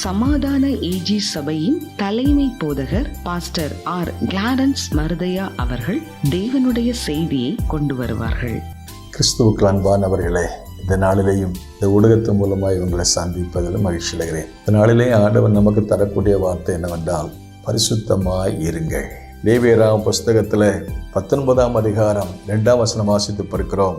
சமாதான ஏஜி சபையின் தலைமை போதகர் பாஸ்டர் ஆர் கிளாரன்ஸ் மருதையா அவர்கள் தேவனுடைய செய்தியை கொண்டு வருவார்கள். கிறிஸ்துவுக்கு அன்பானவர்களே, இந்த நாளிலேயும் இந்த ஊடகத்தின் மூலமாக இவங்களை சந்திப்பதில் மகிழ்ச்சி அடைகிறேன். இந்த நாளிலே ஆண்டவன் நமக்கு தரக்கூடிய வார்த்தை என்னவென்றால், பரிசுத்தமாய் இருங்கள். லேவியராம் புஸ்தகத்தில் 19ஆம் அதிகாரம் 2ஆம் வசனம் வாசித்து பார்க்கிறோம்.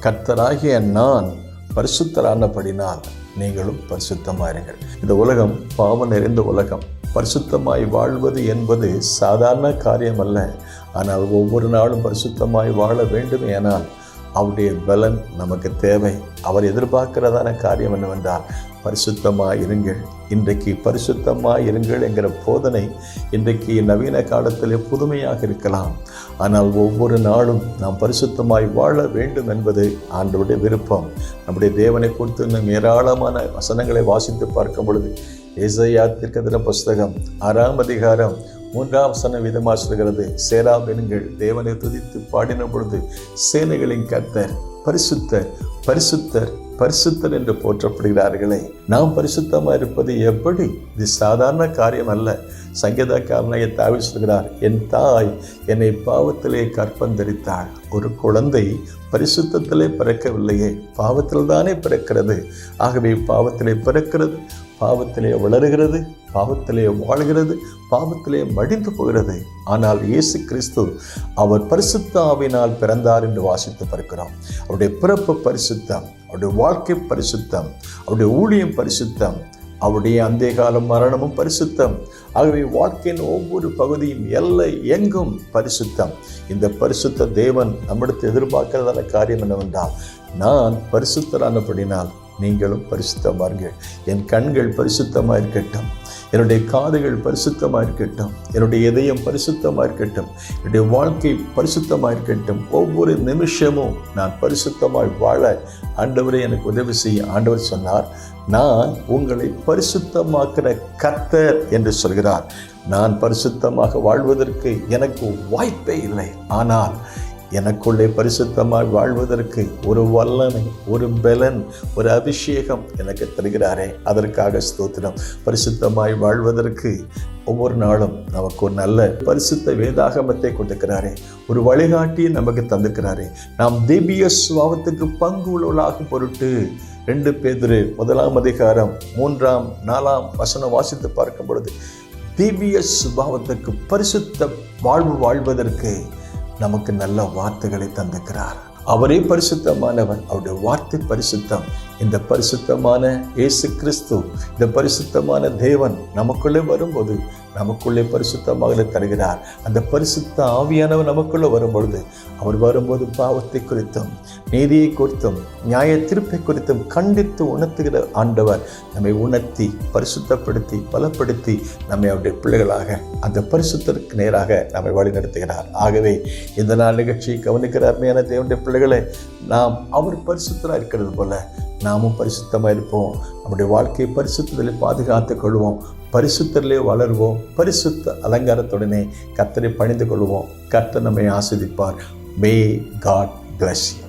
கர்த்தராகிய நான் பரிசுத்தரானபடினால் நீங்களும் பரிசுத்தமாக இருங்கள். இந்த உலகம் பாவம் நிறைந்த உலகம். பரிசுத்தமாய் வாழ்வது என்பது சாதாரண காரியம் அல்ல. ஆனால் ஒவ்வொரு நாளும் பரிசுத்தமாய் வாழ வேண்டும். ஏனால் அவருடைய பலன் நமக்கு தேவை. அவர் எதிர்பார்க்கிறதான காரியம் என்னவென்றால், பரிசுத்தமாய் இருங்கள். இன்றைக்கு பரிசுத்தமாய் இருங்கள் என்கிற போதனை இன்றைக்கு நவீன காலத்திலே புதுமையாக இருக்கலாம். ஆனால் ஒவ்வொரு நாளும் நாம் பரிசுத்தமாய் வாழ வேண்டும் என்பது ஆண்டவருடைய விருப்பம். நம்முடைய தேவனை குறித்து இன்னும் ஏராளமான வசனங்களை வாசித்து பார்க்கும் பொழுது, ஏசாயா தீர்க்கதரிசன புஸ்தகம் 6ஆம் அதிகாரம் 3ஆம் வசனம் விதமாக சொல்கிறது, சேராபீன்கள் தேவனை துதித்து பாடின பொழுது சேனைகளின் கர்த்தர் பரிசுத்தர் பரிசுத்தர் பரிசுத்தர் என்று போற்றப்படுகிறார்களே. நாம் பரிசுத்தமாக இருப்பது எப்படி? இது சாதாரண காரியம் அல்ல. சங்கீதக்காரனாகிய தாவீது சொல்கிறார், என் தாய் என்னை பாவத்திலே கற்பந்தரித்தாள். ஒரு குழந்தை பரிசுத்தத்திலே பிறக்கவில்லையே, பாவத்தில் தானே பிறக்கிறது. ஆகவே பாவத்திலே பிறக்கிறது, பாவத்திலே வளருகிறது, பாவத்திலே வாழ்கிறது, பாவத்திலே மடிந்து போகிறது. ஆனால் இயேசு கிறிஸ்து அவர் பரிசுத்த ஆவியினால் பிறந்தார் என்று வாசித்து பார்க்கிறோம். அவருடைய பிறப்பு பரிசுத்தம், அவருடைய வாழ்க்கை பரிசுத்தம், அவருடைய ஊழியம் பரிசுத்தம், அவருடைய அந்திய கால மரணமும் பரிசுத்தம். ஆகவே வாழ்க்கையின் ஒவ்வொரு பகுதியும் எல்லை எங்கும் பரிசுத்தம். இந்த பரிசுத்த தேவன் நம்மிடத்தில் எதிர்பார்க்கிறதான காரியம் என்னவென்றால், நான் பரிசுத்தரானபடினால் நீங்களும் பரிசுத்தமார்கள். என் கண்கள் பரிசுத்தமாக இருக்கட்டும், என்னுடைய காதுகள் பரிசுத்தமாக இருக்கட்டும், என்னுடைய இதயம் பரிசுத்தமாக இருக்கட்டும், என்னுடைய வாழ்க்கை பரிசுத்தமாக இருக்கட்டும். ஒவ்வொரு நிமிஷமும் நான் பரிசுத்தமாய் வாழ ஆண்டவரை எனக்கு உதவி செய்ய ஆண்டவர் சொன்னார். நான் உங்களை பரிசுத்தமாக்குற கர்த்தர் என்று சொல்கிறார். நான் பரிசுத்தமாக வாழ்வதற்கு எனக்கு வாய்ப்பே இல்லை. ஆனால் எனக்குள்ளே பரிசுத்தமாய் வாழ்வதற்கு ஒரு வல்லமை, ஒரு பலன், ஒரு அபிஷேகம் எனக்கு தருகிறாரே, அதற்காக ஸ்தோத்திரம். பரிசுத்தமாய் வாழ்வதற்கு ஒவ்வொரு நாளும் நமக்கு ஒரு நல்ல பரிசுத்த வேதாகமத்தை கொடுக்கிறாரே, ஒரு வழிகாட்டியை நமக்கு தந்திருக்கிறாரே. நாம் திவ்ய சுபாவத்துக்கு பங்கு உள்ளவர்களாகும் பொருட்டு 2 பேதுரு 1ஆம் அதிகாரம் 3ஆம் 4ஆம் வசனம் வாசித்து பார்க்கும் பொழுது, திவ்ய சுபாவத்துக்கு பரிசுத்த வாழ்வு வாழ்வதற்கு நமக்கு நல்ல வார்த்தைகளை தந்திருக்கிறார். அவரே பரிசுத்தமானவர், அவருடைய வார்த்தை பரிசுத்தம். இந்த பரிசுத்தமான இயேசு கிறிஸ்து, இந்த பரிசுத்தமான தேவன் நமக்குள்ளே வரும்போது நமக்குள்ளே பரிசுத்தமாக தருகிறார். அந்த பரிசுத்த ஆவியானவர் நமக்குள்ளே வரும்பொழுது, அவர் வரும்போது பாவத்தை குறித்தும் நீதியை குறித்தும் நியாய தீர்ப்பை குறித்தும் கண்டித்து உணர்த்துகிற ஆண்டவர் நம்மை உணர்த்தி பரிசுத்தப்படுத்தி பலப்படுத்தி நம்மை அவருடைய பிள்ளைகளாக அந்த பரிசுத்தருக்கு நேராக நம்மை வழிநடத்துகிறார். ஆகவே இந்த நாள் நிகழ்ச்சியை கவனிக்கிற அருமையான தேவனுடைய பிள்ளைகளை, நாம் அவர் பரிசுத்தராக இருக்கிறது போல நாமும் பரிசுத்தமாக இருப்போம். நம்முடைய வாழ்க்கையை பரிசுத்தத்தில் பாதுகாத்துக் கொள்வோம். பரிசுத்தரிலே வளருவோம். பரிசுத்த அலங்காரத்துடனே கர்த்தரை பணிந்து கொள்வோம். கர்த்தர் நம்மை ஆசீர்வதிப்பார். May God bless you.